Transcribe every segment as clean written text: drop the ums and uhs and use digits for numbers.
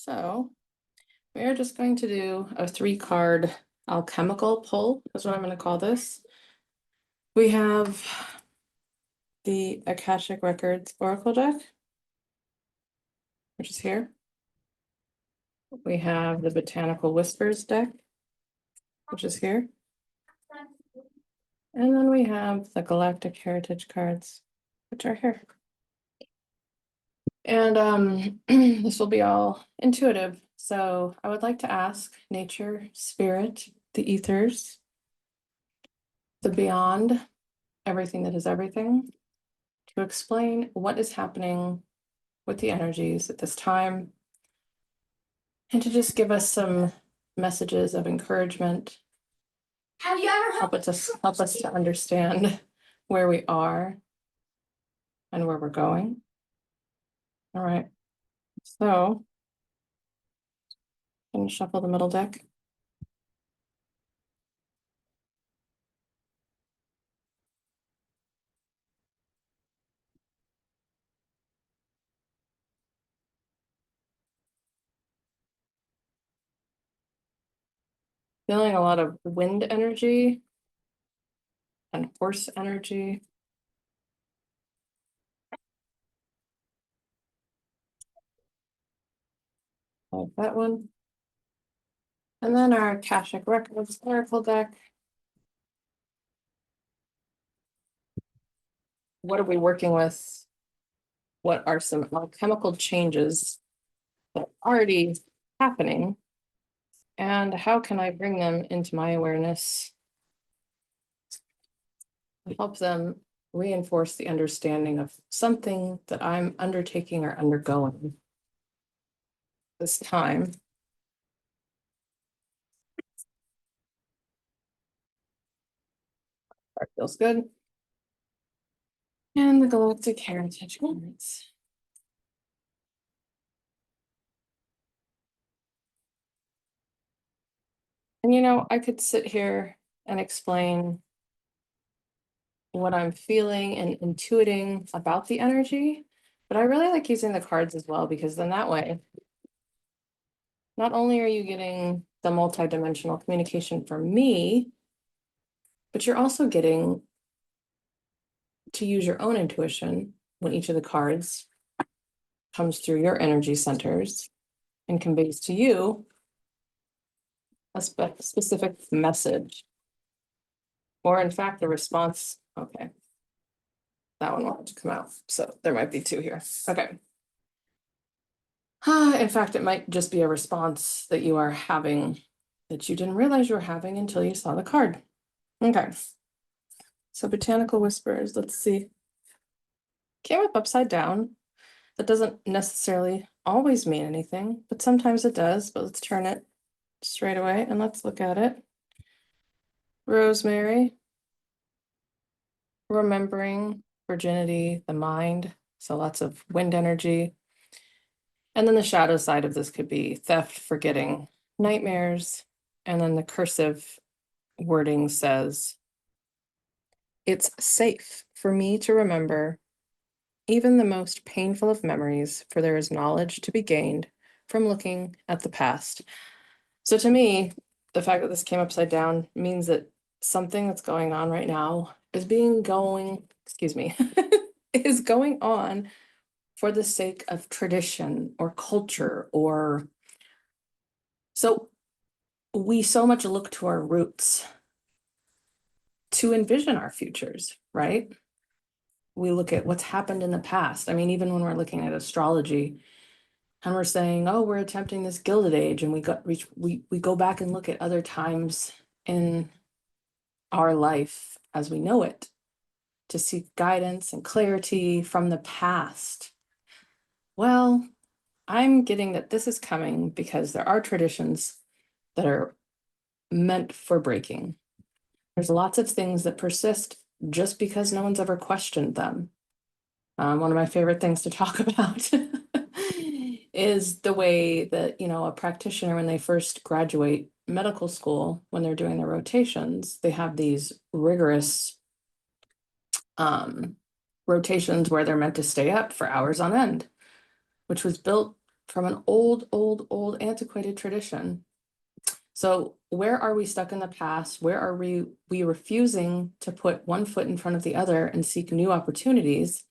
So we are just going to do a 3-card alchemical pull, is what I'm going to call this. We have the Akashic Records Oracle deck, which is here. We have the Botanical Whispers deck, which is here. And then we have the Galactic Heritage cards, which are here. And this will be all intuitive. So I would like to ask nature, spirit, the ethers, the beyond, everything that is everything, to explain what is happening with the energies at this time, and to just give us some messages of encouragement. Have you ever help us to understand where we are and where we're going. All right, so I'm gonna shuffle the middle deck. Feeling a lot of wind energy and horse energy. Like that one. And then our Akashic Records Oracle deck. What are we working with? What are some alchemical changes that are already happening? And how can I bring them into my awareness to help them reinforce the understanding of something that I'm undertaking or undergoing this time? That feels good. And the Galactic Heritage cards. And I could sit here and explain what I'm feeling and intuiting about the energy, but I really like using the cards as well, because then that way, not only are you getting the multidimensional communication from me, but you're also getting to use your own intuition when each of the cards comes through your energy centers and conveys to you a specific message, or in fact, a response. Okay, that one wanted to come out, so there might be two here. Okay. In fact, it might just be a response that you are having that you didn't realize you were having until you saw the card. Okay. So Botanical Whispers, let's see. Came up upside down. That doesn't necessarily always mean anything, but sometimes it does. But let's turn it straight away and let's look at it. Rosemary. Remembering virginity, the mind. So lots of wind energy. And then the shadow side of this could be theft, forgetting, nightmares. And then the cursive wording says, it's safe for me to remember even the most painful of memories, for there is knowledge to be gained from looking at the past. So to me, the fact that this came upside down means that something that's going on right now is is going on for the sake of tradition or culture, or so we so much look to our roots to envision our futures, right? We look at what's happened in the past. I mean, even when we're looking at astrology and we're saying, oh, we're attempting this Gilded Age, and we go back and look at other times in our life as we know it to seek guidance and clarity from the past. Well, I'm getting that this is coming because there are traditions that are meant for breaking. There's lots of things that persist just because no one's ever questioned them. One of my favorite things to talk about is the way that, a practitioner, when they first graduate medical school, when they're doing their rotations, they have these rigorous rotations where they're meant to stay up for hours on end, which was built from an old antiquated tradition. So where are we stuck in the past? Where are we refusing to put one foot in front of the other and seek new opportunities?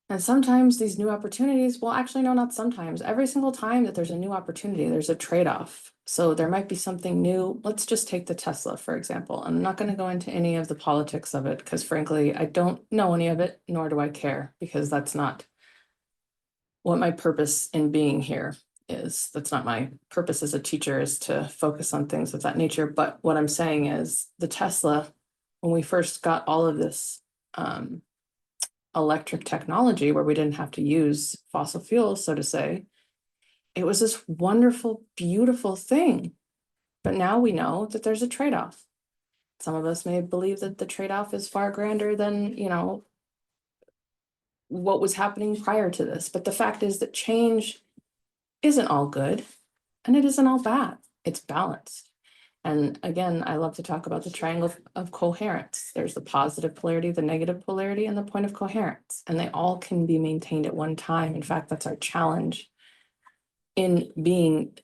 And sometimes these new opportunities, well, actually, no, not sometimes. Every single time that there's a new opportunity, there's a trade-off. So there might be something new. Let's just take the Tesla, for example. I'm not going to go into any of the politics of it because frankly, I don't know any of it, nor do I care, because that's not what my purpose in being here is. That's not my purpose as a teacher, is to focus on things of that nature. But what I'm saying is the Tesla, when we first got all of this electric technology where we didn't have to use fossil fuels, so to say, it was this wonderful, beautiful thing. But now we know that there's a trade-off. Some of us may believe that the trade-off is far grander than, what was happening prior to this. But the fact is that change isn't all good and it isn't all bad. It's balanced. And again, I love to talk about the triangle of coherence. There's the positive polarity, the negative polarity, and the point of coherence. And they all can be maintained at one time. In fact, that's our challenge in being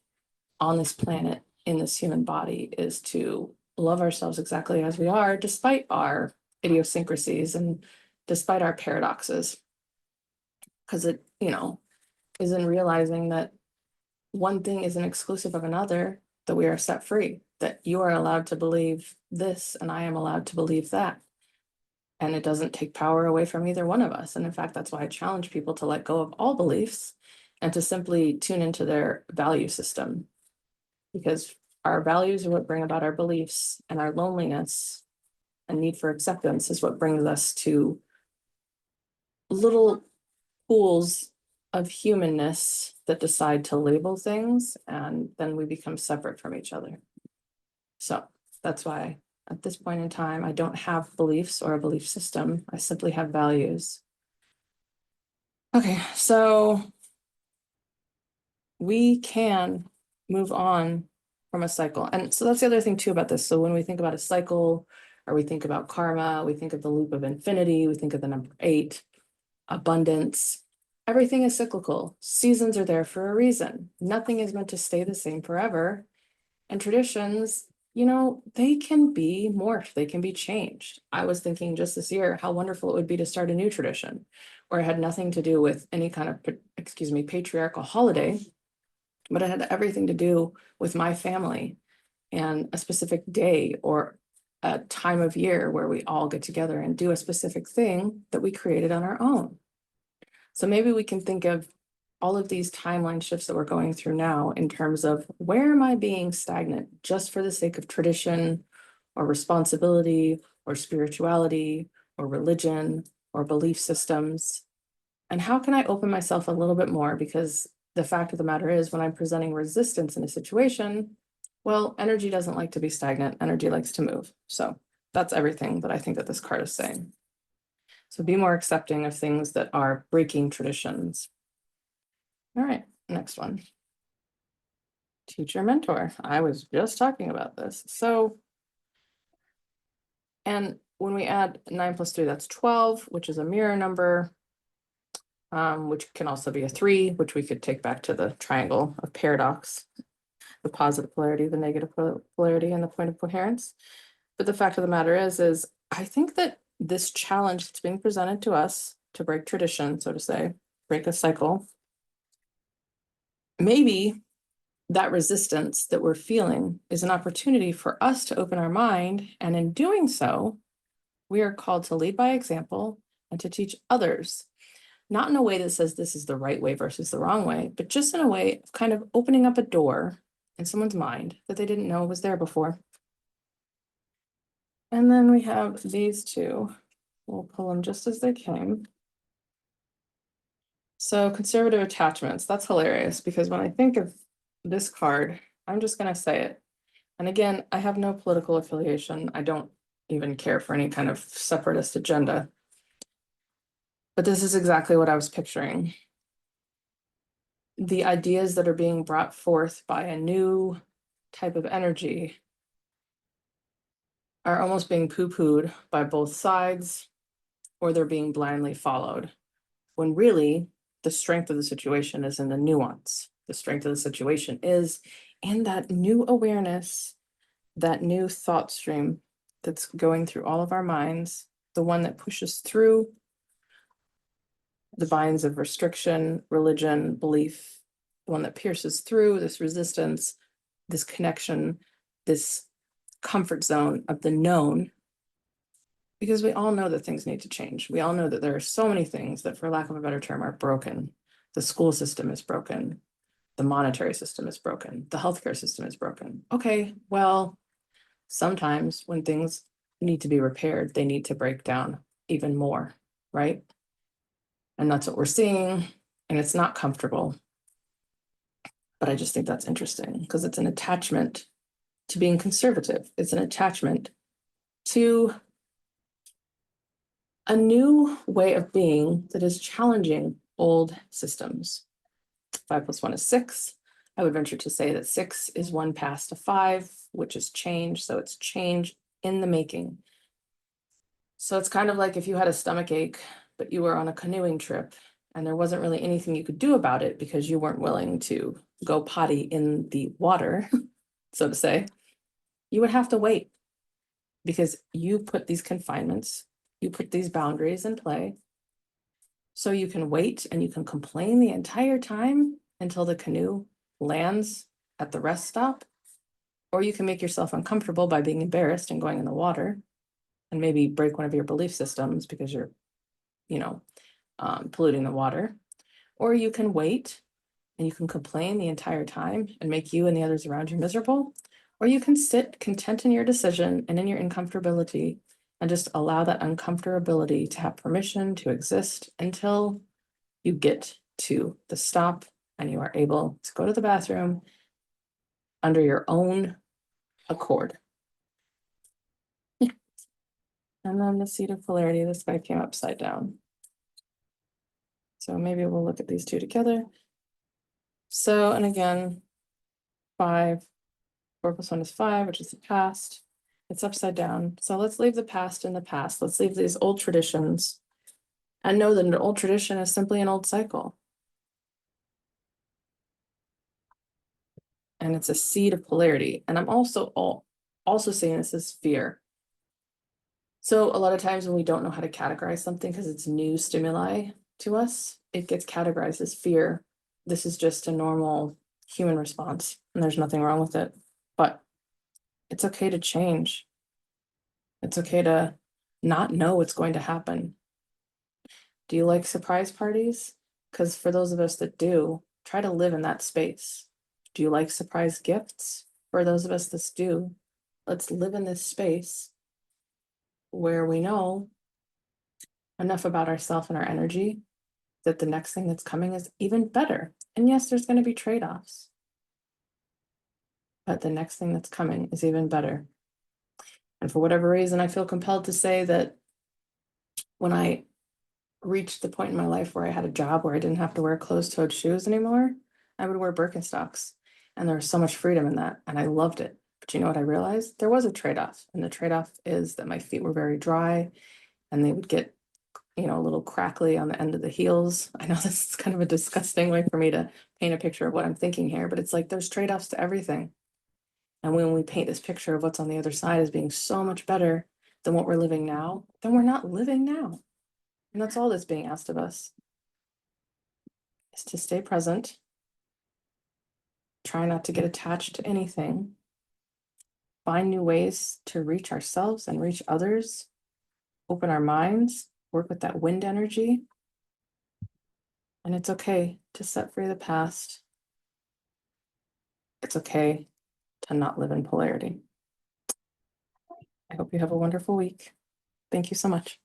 on this planet, in this human body, is to love ourselves exactly as we are, despite our idiosyncrasies and despite our paradoxes. Because it, is in realizing that one thing isn't exclusive of another, that we are set free, that you are allowed to believe this and I am allowed to believe that. And it doesn't take power away from either one of us. And in fact, that's why I challenge people to let go of all beliefs and to simply tune into their value system. Because our values are what bring about our beliefs, and our loneliness and need for acceptance is what brings us to little pools of humanness that decide to label things, and then we become separate from each other. So that's why at this point in time, I don't have beliefs or a belief system. I simply have values. Okay, so we can move on from a cycle. And so that's the other thing too about this. So when we think about a cycle, or we think about karma, we think of the loop of infinity, we think of the number 8, abundance. Everything is cyclical. Seasons are there for a reason. Nothing is meant to stay the same forever. And traditions, they can be morphed, they can be changed. I was thinking just this year how wonderful it would be to start a new tradition where it had nothing to do with any kind of, patriarchal holiday, but it had everything to do with my family and a specific day or a time of year where we all get together and do a specific thing that we created on our own. So maybe we can think of all of these timeline shifts that we're going through now in terms of where am I being stagnant just for the sake of tradition or responsibility or spirituality or religion or belief systems? And how can I open myself a little bit more? Because the fact of the matter is, when I'm presenting resistance in a situation, well, energy doesn't like to be stagnant. Energy likes to move. So that's everything that I think that this card is saying. So be more accepting of things that are breaking traditions. All right, next one. Teacher mentor. I was just talking about this. So, and when we add 9 plus 3, that's 12, which is a mirror number, which can also be a 3, which we could take back to the triangle of paradox, the positive polarity, the negative polarity, and the point of coherence. But the fact of the matter is I think that this challenge that's being presented to us to break tradition, so to say, break a cycle, maybe that resistance that we're feeling is an opportunity for us to open our mind. And in doing so, we are called to lead by example and to teach others, not in a way that says this is the right way versus the wrong way, but just in a way of kind of opening up a door in someone's mind that they didn't know was there before. And then we have these two. We'll pull them just as they came. So conservative attachments, that's hilarious because when I think of this card, I'm just going to say it. And again, I have no political affiliation. I don't even care for any kind of separatist agenda. But this is exactly what I was picturing. The ideas that are being brought forth by a new type of energy are almost being poo-pooed by both sides, or they're being blindly followed. When really, the strength of the situation is in the nuance. The strength of the situation is in that new awareness, that new thought stream that's going through all of our minds, the one that pushes through the binds of restriction, religion, belief, the one that pierces through this resistance, this connection, this comfort zone of the known. Because we all know that things need to change. We all know that there are so many things that, for lack of a better term, are broken. The school system is broken. The monetary system is broken. The healthcare system is broken. Okay, well, sometimes when things need to be repaired, they need to break down even more, right? And that's what we're seeing, and it's not comfortable. But I just think that's interesting because it's an attachment to being conservative. It's an attachment to a new way of being that is challenging old systems. 5 + 1 is 6. I would venture to say that 6 is 1 past a 5, which is change. So it's change in the making. So it's kind of like if you had a stomach ache, but you were on a canoeing trip and there wasn't really anything you could do about it because you weren't willing to go potty in the water, so to say, you would have to wait because you put these confinements, you put these boundaries in play. So you can wait and you can complain the entire time until the canoe lands at the rest stop, or you can make yourself uncomfortable by being embarrassed and going in the water and maybe break one of your belief systems because you're, you know, polluting the water. Or you can wait and you can complain the entire time and make you and the others around you miserable. Or you can sit content in your decision and in your uncomfortability and just allow that uncomfortability to have permission to exist until you get to the stop and you are able to go to the bathroom under your own accord. And then the seat of polarity, this guy came upside down. So maybe we'll look at these two together. So, and again, 5, 4 + 1 is 5, which is the past. It's upside down. So let's leave the past in the past. Let's leave these old traditions and know that an old tradition is simply an old cycle. And it's a seed of polarity. And I'm also saying this is fear. So a lot of times when we don't know how to categorize something because it's new stimuli to us, it gets categorized as fear. This is just a normal human response, and there's nothing wrong with it. But it's okay to change. It's okay to not know what's going to happen. Do you like surprise parties? Because for those of us that do, try to live in that space. Do you like surprise gifts? For those of us that do, let's live in this space where we know enough about ourselves and our energy that the next thing that's coming is even better. And yes, there's going to be trade-offs, but the next thing that's coming is even better. And for whatever reason, I feel compelled to say that when I reached the point in my life where I had a job where I didn't have to wear closed-toed shoes anymore, I would wear Birkenstocks. And there was so much freedom in that. And I loved it. But you know what I realized? There was a trade-off. And the trade-off is that my feet were very dry and they would get, a little crackly on the end of the heels. I know this is kind of a disgusting way for me to paint a picture of what I'm thinking here, but it's like there's trade-offs to everything. And when we paint this picture of what's on the other side as being so much better than what we're living now, then we're not living now. And that's all that's being asked of us, is to stay present, try not to get attached to anything, find new ways to reach ourselves and reach others, open our minds, work with that wind energy. And it's okay to set free the past. It's okay to not live in polarity. I hope you have a wonderful week. Thank you so much.